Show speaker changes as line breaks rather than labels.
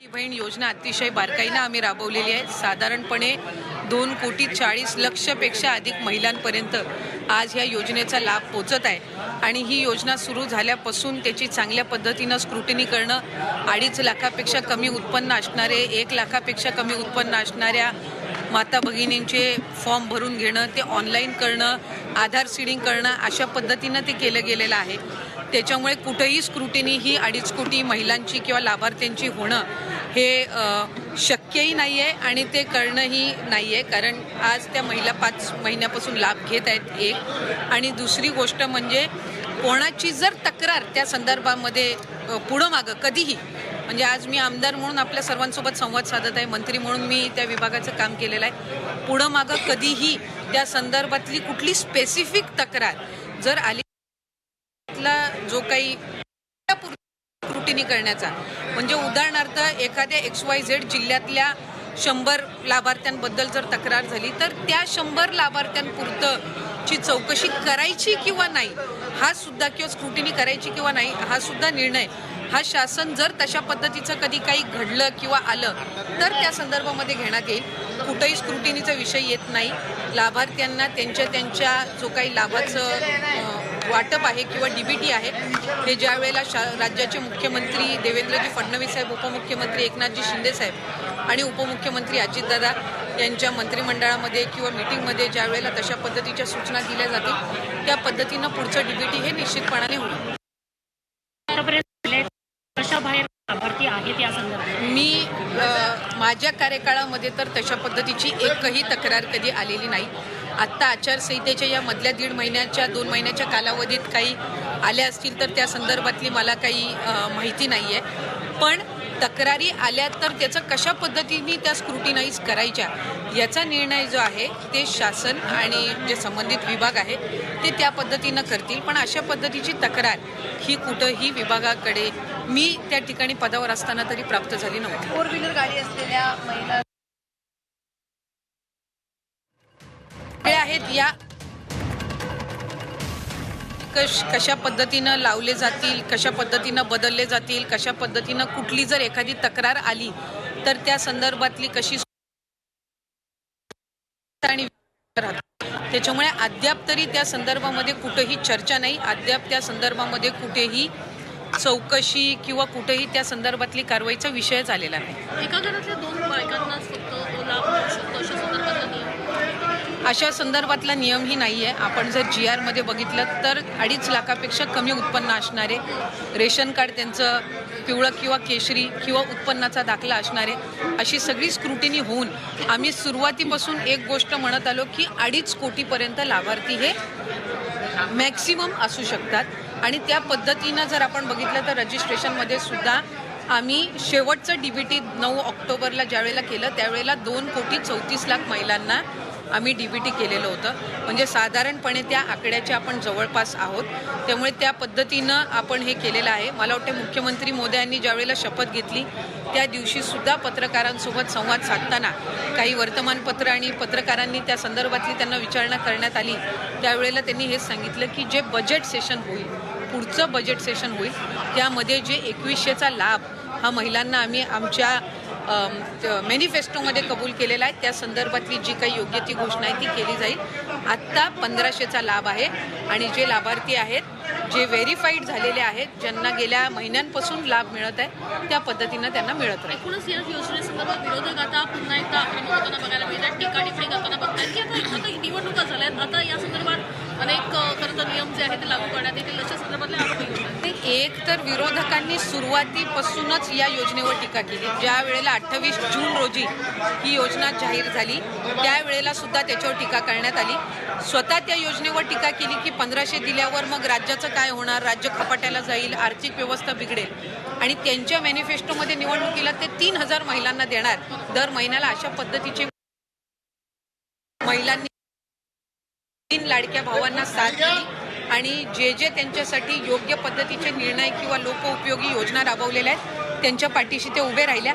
बहीण योजना अतिशय बारकाईने आम्ही राबवलेली आहे। साधारणपणे 2,40,00,00,000 पेक्षा अधिक महिलांपर्यंत आज या योजनेचा लाभ पोहोचत आहे आणि ही योजना सुरू झाल्यापासून त्याची चांगल्या पद्धतीने स्क्रुटिनी करणं, 2.5 लाखापेक्षा कमी उत्पन्न असणारे, 1 लाखापेक्षा कमी उत्पन्न असणाऱ्या माता भगिनींचे फॉर्म भरून घेणं, ते ऑनलाईन करणं, आधार सीडिंग करणं, अशा पद्धतीनं ते केलं गेलेलं आहे। त्याच्यामुळे कुठेही स्क्रुटिनी ही 2.5 कोटी महिलांची किंवा लाभार्थ्यांची होणं हे शक्यही नाही आहे आणि ते करणंही नाही आहे, कारण आज त्या महिला 5 महिन्यापासून लाभ घेत आहेत। एक आणि दुसरी गोष्ट म्हणजे कोणाची जर तक्रार त्या संदर्भामध्ये पुढं मागं कधीही, म्हणजे आज मी आमदार म्हणून आपल्या सर्वांसोबत संवाद साधत आहे, मंत्री म्हणून मी त्या विभागाचं काम केलेलं आहे, पुढं मागं कधीही त्या संदर्भातली कुठली स्पेसिफिक तक्रार जर आली, जो काही स्क्रुटिनी करण्याचा, म्हणजे उदाहरणार्थ एखाद्या XYZ जिल्ह्यातल्या 100 लाभार्थ्यांबद्दल जर तक्रार झाली तर त्या 100 लाभार्थ्यांपुरतची चौकशी करायची किंवा नाही हा सुद्धा, किंवा स्क्रुटिनी करायची किंवा नाही हा सुद्धा निर्णय हा शासन जर तशा पद्धतीचं कधी काही घडलं किंवा आलं तर त्या संदर्भामध्ये घेण्यात येईल। कुठेही स्क्रुटिनीचा विषय येत नाही। लाभार्थ्यांना त्यांच्या जो काही लाभाचं वाटप आहे किंवा DBT आहे हे ज्या वेळेला राज्याचे मुख्यमंत्री देवेंद्रजी फडणवीस साहेब, उपमुख्यमंत्री एकनाथजी शिंदे साहेब आणि उपमुख्यमंत्री अजितदादा यांच्या मंत्रिमंडळामध्ये किंवा मीटिंगमध्ये ज्या वेळेला तशा पद्धतीच्या सूचना दिल्या जातील त्या पद्धतीनं पुढचं DBT हे निश्चितपणाने होईल।
लाभार्थी आहेत या संदर्भात
मी माझ्या कार्यकाळामध्ये तर तशा पद्धतीची एकही तक्रार कधी आलेली नाही। आत्ता आचारसंहितेच्या या मधल्या 2 महिन्याच्या कालावधीत काही आल्या असतील तर त्या संदर्भातली मला काही माहिती नाही आहे, पण तक्रारी आल्या तर त्याचं कशा पद्धतीने त्या स्क्रुटिनाइज करायच्या याचा निर्णय जो आहे ते शासन आणि जे संबंधित विभाग आहे ते त्या पद्धतीनं करतील। पण अशा पद्धतीची तक्रार ही कुठंही विभागाकडे मी त्या ठिकाणी पदावर असताना तरी प्राप्त झाली नव्हती।
4 व्हीलर गाडी असलेल्या महिला
आहेत या कशा पद्धतीनं लावले जातील, कशा पद्धतीनं बदलले जातील, कशा पद्धतीनं कुठली जर एखादी तक्रार आली तर त्या संदर्भातली कशी, आणि त्याच्यामुळे अद्याप तरी त्या संदर्भामध्ये कुठेही चर्चा नाही, अद्याप त्या संदर्भामध्ये कुठेही चौकशी किंवा कुठेही त्या संदर्भातली कारवाईचा विषय झालेला नाही।
एका घरातल्या 2 बायकांनाच फक्त लाभ मिळू शकतो अशा संदर्भातला नियम,
अशा संदर्भातला नियमही नाही आहे। आपण जर GR मध्ये बघितलं तर 2.5 लाखापेक्षा कमी उत्पन्न असणारे, रेशन कार्ड त्यांचं पिवळं किंवा केशरी किंवा उत्पन्नाचा दाखला असणारे, अशी सगळी स्क्रुटिनी होऊन आम्ही सुरुवातीपासून एक गोष्ट म्हणत आलो की 2.5 कोटीपर्यंत लाभार्थी हे मॅक्सिमम असू शकतात आणि त्या पद्धतीनं जर आपण बघितलं तर रजिस्ट्रेशनमध्ये सुद्धा आम्ही शेवटचं DBT 9 ऑक्टोबरला ज्यावेळेला केलं त्यावेळेला 2,34,00,000 महिलांना आम्ही DBT केलेलं होतं, म्हणजे साधारणपणे त्या आकड्याच्या आपण जवळपास आहोत। त्यामुळे त्या पद्धतीनं आपण हे केलेलं आहे। मला वाटते मुख्यमंत्री मोदयांनी ज्यावेळेला शपथ घेतली त्या दिवशीसुद्धा पत्रकारांसोबत संवाद साधताना काही वर्तमानपत्र आणि पत्रकारांनी त्या संदर्भातली त्यांना विचारणा करण्यात आली, त्यावेळेला त्यांनी हेच सांगितलं की जे बजेट सेशन होईल, पुढचं बजेट सेशन होईल, त्यामध्ये जे 2100चा लाभ हा महिलांना आम्ही आमच्या मॅनिफेस्टोमध्ये कबूल केलेला आहे, त्या संदर्भातली जी काही योग्य ती घोषणा आहे ती केली जाईल। आत्ता 1500चा लाभ आहे आणि जे लाभार्थी आहेत, जे व्हेरीफाईड झालेले आहेत, ज्यांना गेल्या महिन्यांपासून लाभ मिळत आहे त्या पद्धतीनं त्यांना मिळत राहील।
एकूणच या योजनेसंदर्भात विरोधक आता पुन्हा एकदा आक्रमक होताना बघायला मिळतात, टीका-टिप्पणी करताना बघतात की आता निवडणुका झाल्यात, आता या संदर्भात अनेक खरं तर नियम जे आहेत ते लागू करण्यात येतील अशा संदर्भातले आरोप।
एक तर विरोधकांनी सुरुवातीपासूनच या योजनेवर टीका केली। ज्या वेळेला 28 जून रोजी ही योजना जाहीर झाली त्यावेळेला सुद्धा त्याच्यावर टीका करण्यात आली। स्वतः त्या योजनेवर टीका केली की 1500 दिल्यावर मग राज्याचं काय होणार, राज्य खपाट्याला जाईल, आर्थिक व्यवस्था बिघडेल, आणि त्यांच्या मॅनिफेस्टोमध्ये निवडणुकीला ते 3,000 महिलांना देणार दर महिन्याला, अशा पद्धतीचे महिलांनी 3 लाडक्या भावांना साथ दिली आणि जे त्यांच्यासाठी योग्य पद्धतीचे निर्णय किंवा लोकोपयोगी योजना राबवलेल्या आहेत त्यांच्या पाठीशी ते उभे राहिल्या।